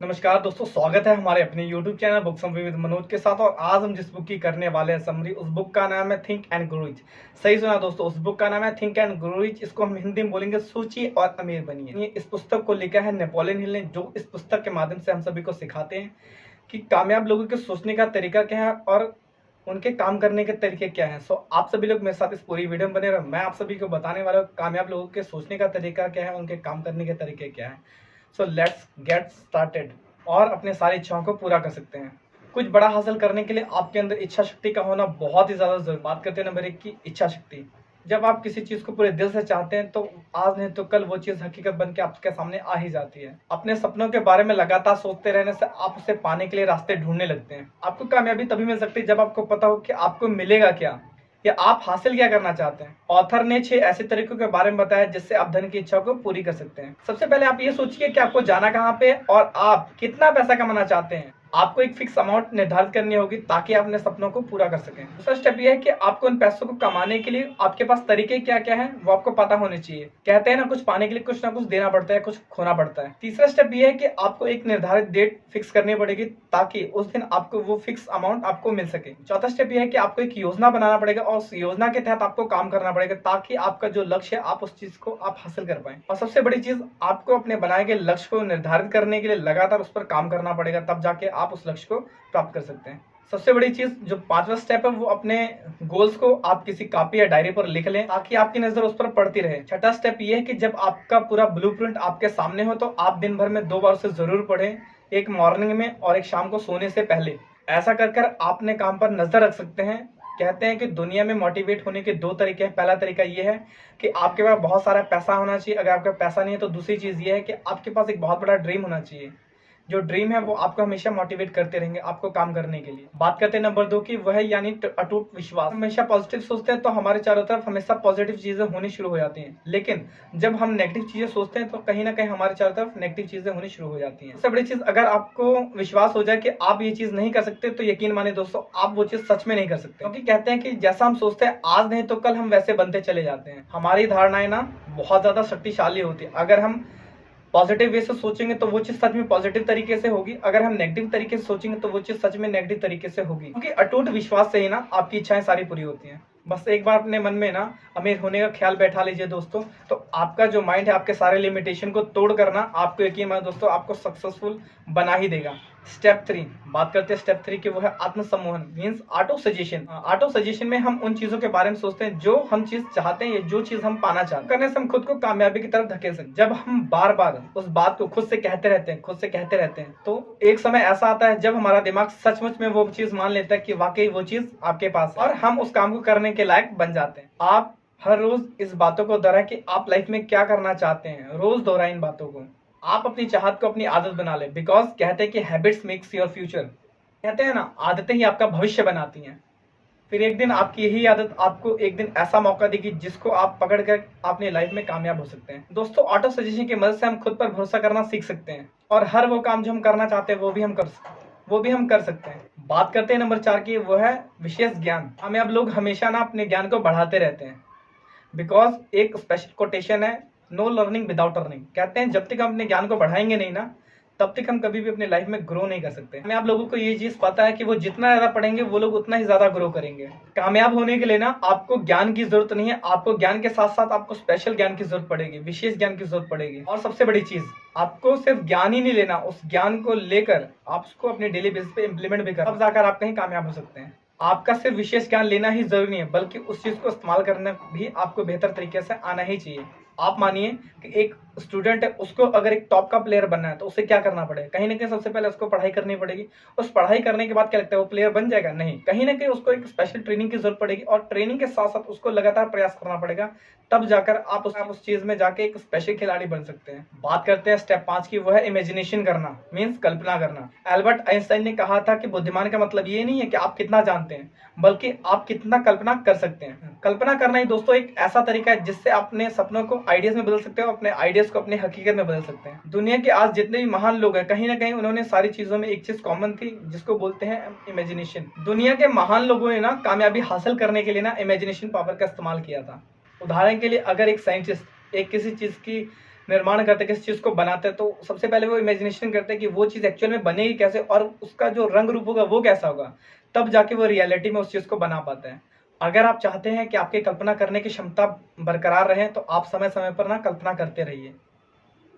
नमस्कार दोस्तों, स्वागत है हमारे अपने YouTube channel book summary with Manoj के साथ। और आज हम जिस बुक की करने वाले हैं समरी, उस बुक का नाम है थिंक एंड ग्रो रिच। सही सुना दोस्तों, उस बुक का नाम है थिंक एंड ग्रो रिच। इसको हम हिंदी में बोलेंगे सोचिए और अमीर बनिए। इस पुस्तक को लिखा है नेपोलियन हिल ने, जो इस पुस्तक के माध्यम से हम सभी को सिखाते हैं कि कामयाब लोगों के सोचने का तरीका क्या है और उनके काम करने के तरीके क्या हैं। सो आप सभी लोग मेरे साथ इस पूरी वीडियो में बने रहो। मैं आप सभी को बताने वाला हूँ कामयाब लोगों के सोचने का तरीका क्या है, उनके काम करने के तरीके क्या हैं। So let's get started. और अपने सारी इच्छाओं को पूरा कर सकते हैं। कुछ बड़ा हासिल करने के लिए आपके अंदर इच्छा शक्ति का होना बहुत ही ज़्यादा जरूरी। बात करते हैं नंबर 1 की, इच्छा शक्ति। जब आप किसी चीज़ को पूरे दिल से चाहते हैं तो आज नहीं तो कल वो चीज़ हकीकत बन के आपके सामने आ ही जाती है। अपने सपनों के बारे में लगातार सोचते रहने से आप उसे पाने के लिए रास्ते ढूंढने लगते हैं। आपको कामयाबी तभी मिल सकती है जब आपको पता हो कि आपको मिलेगा क्या या आप हासिल क्या करना चाहते हैं। ऑथर ने 6 ऐसे तरीकों के बारे में बताया जिससे आप धन की इच्छा को पूरी कर सकते हैं। सबसे पहले आप ये सोचिए कि आपको जाना कहाँ पे और आप कितना पैसा कमाना चाहते हैं। आपको एक फिक्स अमाउंट निर्धारित करनी होगी ताकि आप अपने सपनों को पूरा कर सकें। दूसरा स्टेप ये है कि आपको उन पैसों को कमाने के लिए आपके पास तरीके क्या क्या हैं वो आपको पता होने चाहिए। कहते हैं ना, कुछ पाने के लिए कुछ ना कुछ देना पड़ता है, कुछ खोना पड़ता है। तीसरा स्टेप ये है कि आपको एक निर्धारित डेट फिक्स करनी पड़ेगी ताकि उस दिन आपको वो फिक्स अमाउंट आपको मिल सके। चौथा स्टेप ये है कि आपको एक योजना बनाना पड़ेगा और उस योजना के तहत आपको काम करना पड़ेगा ताकि आपका जो लक्ष्य है आप उस चीज को आप हासिल कर पाए। और सबसे बड़ी चीज, आपको अपने बनाए गए लक्ष्य को निर्धारित करने के लिए लगातार उस पर काम करना पड़ेगा, तब जाके आप उस लक्ष्य को प्राप्त कर सकते हैं। सबसे बड़ी चीज जो 5वां स्टेप है वो अपने गोल्स को आप किसी कॉपी या डायरी पर लिख लें ताकि आपकी नजर उस पर पड़ती रहे। छठा स्टेप ये है कि जब आपका पूरा ब्लूप्रिंट आपके सामने हो तो आप दिन भर में 2 बार उसे जरूर पढ़ें, एक मॉर्निंग में और एक शाम को सोने से पहले। ऐसा कर आप अपने काम पर नजर रख सकते हैं। कहते हैं कि दुनिया में मोटिवेट होने के 2 तरीके हैं। पहला तरीका ये है कि आपके पास बहुत सारा पैसा होना चाहिए। अगर आपका पैसा नहीं है तो दूसरी चीज ये है कि आपके पास एक बहुत बड़ा ड्रीम होना चाहिए। जो ड्रीम है वो आपको हमेशा मोटिवेट करते रहेंगे आपको काम करने के लिए। बात करते हैं नंबर 2 की, वह है यानी अटूट विश्वास। हमेशा पॉजिटिव सोचते हैं तो हमारे चारों तरफ हमेशा पॉजिटिव चीजें होनी शुरू हो जाती हैं, लेकिन जब हम नेगेटिव चीजें सोचते हैं तो कहीं ना कहीं हमारे चारों तरफ नेगेटिव चीजें होनी शुरू हो जाती हैं। सबसे बड़ी चीज, अगर आपको विश्वास हो जाए कि आप ये चीज नहीं कर सकते तो यकीन माने दोस्तों, आप वो चीज सच में नहीं कर सकते। क्योंकि कहते हैं कि जैसा हम सोचते हैं आज नहीं तो कल हम वैसे बनते चले जाते हैं। हमारी धारणाएं ना बहुत ज्यादा शक्तिशाली होती है। अगर हम पॉजिटिव वे से सोचेंगे तो वो चीज सच में पॉजिटिव तरीके से होगी, अगर हम नेगेटिव तरीके से सोचेंगे तो वो चीज सच में नेगेटिव तरीके से होगी। क्योंकि अटूट विश्वास से ही ना आपकी इच्छाएं सारी पूरी होती हैं। बस एक बार अपने मन में ना अमीर होने का ख्याल बैठा लीजिए दोस्तों, तो आपका जो माइंड है आपके सारे लिमिटेशन को तोड़ करना, आपको यकीन मानो दोस्तों, आपको सक्सेसफुल बना ही देगा। स्टेप 3, बात करते हैं स्टेप 3 की, वो है आत्मसम्मोहन means auto suggestion. Auto suggestion में हम उन चीजों के बारे में सोचते हैं जो हम चीज चाहते हैं या जो चीज हम पाना चाहते हैं। करने से हम खुद को कामयाबी की तरफ धकेल सकते। जब हम बार बार उस बात को खुद से कहते रहते हैं तो एक समय ऐसा आता है जब हमारा दिमाग सचमुच में वो चीज मान लेता है कि वाकई वो चीज आपके पास है और हम उस काम को करने के लायक बन जाते हैं। आप हर रोज इस बातों को दोहराएं कि आप लाइफ में क्या करना चाहते हैं। रोज दोहराएं इन बातों को। आप अपनी चाहत को अपनी आदत बना लें। बिकॉज कहते हैं कि हैबिट्स मेक्स योर फ्यूचर। कहते हैं ना, आदतें ही आपका भविष्य बनाती हैं। फिर एक दिन आपकी यही आदत आपको एक दिन ऐसा मौका देगी जिसको आप पकड़ कर अपनी लाइफ में कामयाब हो सकते हैं। दोस्तों, ऑटो सजेशन की मदद से हम खुद पर भरोसा करना सीख सकते हैं और हर वो काम जो हम करना चाहते हैं वो भी हम कर सकते हैं। बात करते हैं नंबर 4 की, वो है विशेष ज्ञान। कामयाब लोग हमेशा ना अपने ज्ञान को बढ़ाते रहते हैं। बिकॉज एक स्पेशल कोटेशन है, नो लर्निंग विदाउट अर्निंग। कहते हैं जब तक हम अपने ज्ञान को बढ़ाएंगे नहीं ना, तब तक हम कभी भी अपनी लाइफ में ग्रो नहीं कर सकते। हमें आप लोगों को ये चीज पता है कि वो जितना ज्यादा पढ़ेंगे वो लोग उतना ही ज्यादा ग्रो करेंगे। कामयाब होने के लिए ना आपको ज्ञान की जरूरत नहीं है, आपको ज्ञान के साथ साथ आपको स्पेशल ज्ञान की जरूरत पड़ेगी, विशेष ज्ञान की जरूरत पड़ेगी। और सबसे बड़ी चीज, आपको सिर्फ ज्ञान ही नहीं लेना, उस ज्ञान को लेकर आप उसको अपने डेली बेसिस पे इम्प्लीमेंट भी कर, तब जाकर आप कहीं कामयाब हो सकते हैं। आपका सिर्फ विशेष ज्ञान लेना ही जरूरी नहीं है, बल्कि उस चीज को इस्तेमाल करना भी आपको बेहतर तरीके से आना ही चाहिए। आप मानिए कि एक स्टूडेंट है, उसको अगर एक टॉप का प्लेयर बनना है तो उसे क्या करना पड़ेगा? कहीं ना कहीं सबसे पहले उसको पढ़ाई करनी पड़ेगी। उस पढ़ाई करने के बाद क्या लगता है वो प्लेयर बन जाएगा? नहीं, कहीं ना कहीं उसको एक स्पेशल ट्रेनिंग की जरूरत पड़ेगी और ट्रेनिंग के साथ साथ उसको लगातार प्रयास करना पड़ेगा, तब जाकर आप उस चीज में जाके एक स्पेशल खिलाड़ी बन सकते हैं। बात करते हैं स्टेप 5 की, वो है इमेजिनेशन करना मीन्स कल्पना करना। एल्बर्ट आइंस्टाइन ने कहा था कि बुद्धिमान का मतलब ये नहीं है कि आप कितना जानते हैं, बल्कि आप कितना कल्पना कर सकते हैं। कल्पना करना ही दोस्तों एक ऐसा तरीका है जिससे आप अपने सपनों को आइडियाज में बदल सकते हो, अपने आइडियाज को अपने हकीकत में बदल सकते हैं। दुनिया के आज जितने भी महान लोग हैं, कहीं ना कहीं उन्होंने सारी चीजों में एक चीज कॉमन थी जिसको बोलते हैं इमेजिनेशन। दुनिया के महान लोगों ने ना कामयाबी हासिल करने के लिए ना इमेजिनेशन पावर का इस्तेमाल किया था। उदाहरण के लिए, अगर एक साइंटिस्ट एक किसी चीज की निर्माण करते हैं, किसी चीज को बनाते हैं, तो सबसे पहले वो इमेजिनेशन करते हैं कि वो चीज एक्चुअल में बनेगी कैसे और उसका जो रंग रूप होगा वो कैसा होगा, तब जाके वो रियलिटी में उस चीज को बना पाते हैं। अगर आप चाहते हैं कि आपकी कल्पना करने की क्षमता बरकरार रहे तो आप समय समय पर ना कल्पना करते रहिए।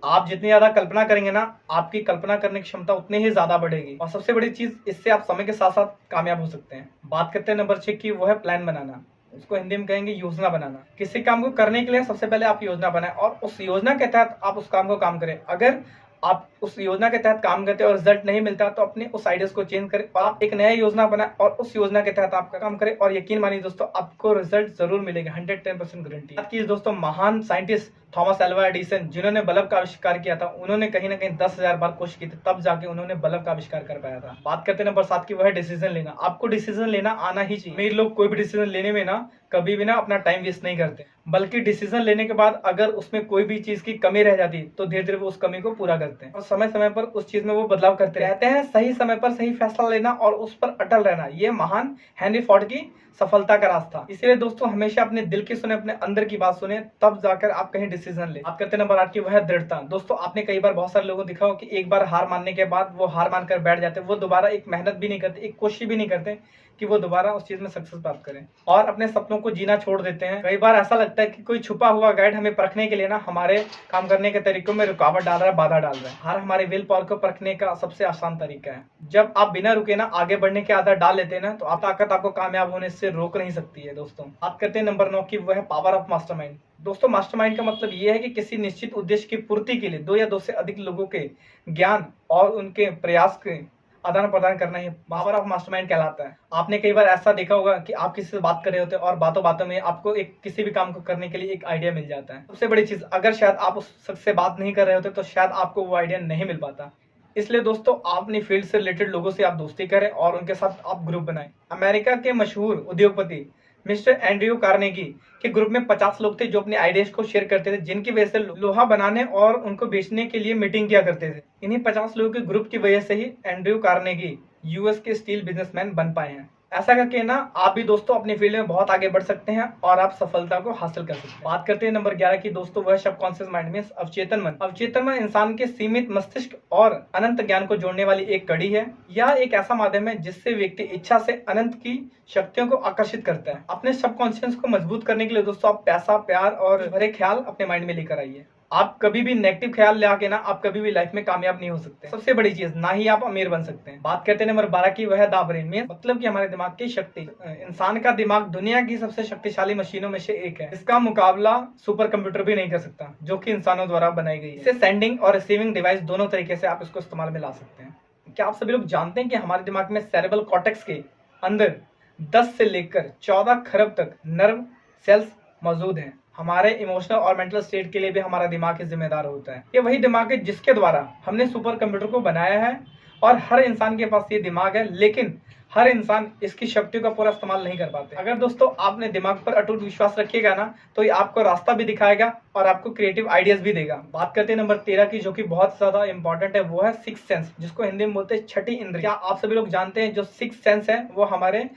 आप जितनी ज्यादा कल्पना करेंगे ना, आपकी कल्पना करने की क्षमता उतनी ही ज्यादा बढ़ेगी और सबसे बड़ी चीज, इससे आप समय के साथ साथ कामयाब हो सकते हैं। बात करते हैं नंबर 6 की, वो है प्लान बनाना। उसको हिंदी में कहेंगे योजना बनाना। किसी काम को करने के लिए सबसे पहले आप योजना बनाएं और उस योजना के तहत आप उस काम को काम करें। अगर आप उस योजना के तहत काम करते हैं और रिजल्ट नहीं मिलता तो अपने उस आइडियाज को चेंज करें और आप एक नया योजना बनाएं और उस योजना के तहत आपका काम करें और यकीन मानिए दोस्तों, आपको रिजल्ट जरूर मिलेगा, 110% गारंटी। बात की दोस्तों महान साइंटिस्ट थॉमस अल्वा एडिसन, जिन्होंने बल्ब का आविष्कार किया था, उन्होंने कहीं ना कहीं 10,000 बार कोशिश की थी, तब जाके उन्होंने बल्ब का आविष्कार कर पाया था। बात करते हैं नंबर 7 की, वो है डिसीजन लेना। आपको डिसीजन लेना आना ही चाहिए। अमीर लोग कोई भी डिसीजन लेने में ना कभी भी ना अपना टाइम वेस्ट नहीं करते, बल्कि डिसीजन लेने के बाद अगर उसमें कोई भी चीज की कमी रह जाती तो धीरे धीरे वो उस कमी को पूरा करते हैं और समय समय पर उस चीज में वो बदलाव करते रहते हैं। सही समय पर सही फैसला लेना और उस पर अटल रहना, ये महान हेनरी फोर्ड की सफलता का रास्ता। इसलिए दोस्तों हमेशा अपने दिल की सुने, अपने अंदर की बात सुने, तब जाकर आप कहीं डिसीजन ले। बात करते हैं नंबर 8 की, वह है दृढ़ता। दोस्तों आपने कई बार बहुत सारे लोगों को देखा हो कि एक बार हार मानने के बाद वो हार मानकर बैठ जाते हैं, वो दोबारा एक मेहनत भी नहीं करते, एक कोशिश भी नहीं करते कि वो दोबारा उस चीज में सक्सेस प्राप्त करें और अपने सपनों को जीना छोड़ देते हैं। कई बार ऐसा लगता है कि कोई छुपा हुआ गाइड हमें परखने के लिए ना हमारे काम करने के तरीकों में रुकावट डाल रहा है, बाधा डाल रहा है। हार हमारे विल पावर को परखने का सबसे आसान तरीका है। जब आप बिना रुके ना आगे बढ़ने की आदत डाल लेते हैं ना, तो आप ताकत आपको कामयाब होने से रोक नहीं सकती है। दोस्तों बात करते हैं नंबर 9 की, वो है पावर ऑफ मास्टरमाइंड। दोस्तों मास्टरमाइंड का मतलब ये है कि किसी निश्चित उद्देश्य की पूर्ति के लिए 2 या 2 से अधिक लोगों के ज्ञान और उनके प्रयास के आदान प्रदान करना ही पावर ऑफ मास्टरमाइंड कहलाता है। आपने कई बार ऐसा देखा होगा कि आप किसी से बात कर रहे होते हैं और बातों बातों में आपको एक किसी भी काम को करने के लिए एक आइडिया मिल जाता है। सबसे बड़ी चीज, अगर शायद आप उस शख्स से बात नहीं कर रहे होते तो शायद आपको वो आइडिया नहीं मिल पाता। इसलिए दोस्तों आप अपनी फील्ड से रिलेटेड लोगों से आप दोस्ती करें और उनके साथ आप ग्रुप बनाएं। अमेरिका के मशहूर उद्योगपति मिस्टर एंड्रयू कार्नेगी के ग्रुप में 50 लोग थे जो अपने आइडियाज को शेयर करते थे, जिनकी वजह से लोहा बनाने और उनको बेचने के लिए मीटिंग किया करते थे। इन्हीं 50 लोगों के ग्रुप की वजह से ही एंड्रयू कार्नेगी यूएस के स्टील बिजनेसमैन बन पाए हैं। ऐसा करके ना आप भी दोस्तों अपनी फील्ड में बहुत आगे बढ़ सकते हैं और आप सफलता को हासिल कर सकते हैं। बात करते हैं नंबर 11 की दोस्तों, वह सबकॉन्शियस माइंड में अवचेतन मन। अवचेतन मन इंसान के सीमित मस्तिष्क और अनंत ज्ञान को जोड़ने वाली एक कड़ी है। यह एक ऐसा माध्यम है जिससे व्यक्ति इच्छा से अनंत की शक्तियों को आकर्षित करता है। अपने सबकॉन्शियस को मजबूत करने के लिए दोस्तों आप पैसा, प्यार और भरे ख्याल अपने माइंड में लेकर आइए। आप कभी भी नेगेटिव ख्याल ले आके ना आप कभी भी लाइफ में कामयाब नहीं हो सकते। सबसे बड़ी चीज, ना ही आप अमीर बन सकते हैं। बात करते हैं नंबर 12 की, वह है द ब्रेन में, मतलब कि हमारे दिमाग की शक्ति। इंसान का दिमाग दुनिया की सबसे शक्तिशाली मशीनों में से एक है। इसका मुकाबला सुपर कंप्यूटर भी नहीं कर सकता, जो कि इंसानों द्वारा बनाई गई है। इसे सेंडिंग और रिसीविंग डिवाइस दोनों तरीके से आप इसको इस्तेमाल में ला सकते हैं। क्या आप सभी लोग जानते हैं कि हमारे दिमाग में सेरेब्रल कॉर्टेक्स के अंदर 10 से लेकर 14 खरब तक नर्व सेल्स मौजूद हैं। हमारे इमोशनल और मेंटल स्टेट के लिए भी हमारा दिमाग ही जिम्मेदार होता है। ये वही दिमाग है जिसके द्वारा हमने सुपर कंप्यूटर को बनाया है और हर इंसान के पास ये दिमाग है, लेकिन हर इंसान इसकी शक्तियों का पूरा इस्तेमाल नहीं कर पाते। अगर दोस्तों आपने दिमाग पर अटूट विश्वास रखिएगा ना, तो ये आपको रास्ता भी दिखाएगा और आपको क्रिएटिव आइडियाज भी देगा। बात करते हैं नंबर 13 की, जो कि बहुत ज्यादा इंपॉर्टेंट है, वो है सिक्स सेंस, जिसको हिंदी में बोलते हैं छठी इंद्रिय। क्या आप सभी लोग जानते हैं जो सिक्स सेंस है वो हमारे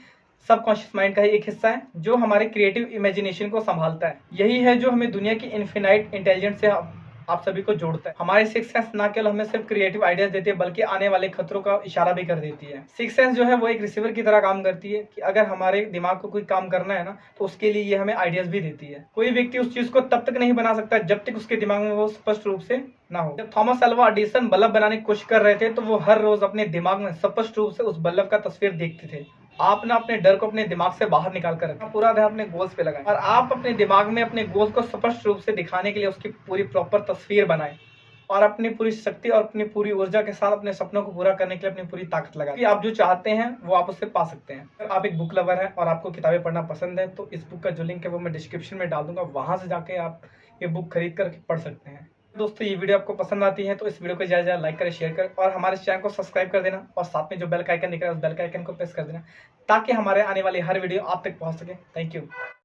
सबकॉन्शियस माइंड का ही एक हिस्सा है, जो हमारे क्रिएटिव इमेजिनेशन को संभालता है। यही है जो हमें दुनिया की इनफिनाइट इंटेलिजेंस से आप सभी को जोड़ता है। हमारे सिक्स सेंस ना केवल हमें सिर्फ क्रिएटिव आइडियाज देती है, बल्कि आने वाले खतरों का इशारा भी कर देती है। सिक्स सेंस जो है वो एक रिसीवर की तरह काम करती है कि अगर हमारे दिमाग को कोई काम करना है ना, तो उसके लिए ये हमें आइडियाज भी देती है। कोई व्यक्ति उस चीज को तब तक नहीं बना सकता जब तक उसके दिमाग में वो स्पष्ट रूप से ना हो। जब थॉमस अल्वा एडिसन बल्ब बनाने की कोशिश कर रहे थे, तो वो हर रोज अपने दिमाग में स्पष्ट रूप से उस बल्ब का तस्वीर देखते थे। आप ना अपने डर को अपने दिमाग से बाहर निकाल कर रखें, पूरा ध्यान अपने गोल्स पे लगाएं और आप अपने दिमाग में अपने गोल्स को स्पष्ट रूप से दिखाने के लिए उसकी पूरी प्रॉपर तस्वीर बनाएं और अपनी पूरी शक्ति और अपनी पूरी ऊर्जा के साथ अपने सपनों को पूरा करने के लिए अपनी पूरी ताकत लगाएं कि आप जो चाहते हैं वो आप उससे पा सकते हैं। अगर आप एक बुक लवर हैं और आपको किताबें पढ़ना पसंद है, तो इस बुक का जो लिंक है वो मैं डिस्क्रिप्शन में डाल दूंगा, वहां से जाके आप ये बुक खरीद कर पढ़ सकते हैं। दोस्तों ये वीडियो आपको पसंद आती है तो इस वीडियो को ज्यादा लाइक करें, शेयर करें और हमारे चैनल को सब्सक्राइब कर देना और साथ में जो बेल का आइकन दिख रहा है उस बेल का आइकन को प्रेस कर देना, ताकि हमारे आने वाली हर वीडियो आप तक पहुंच सके। Thank you.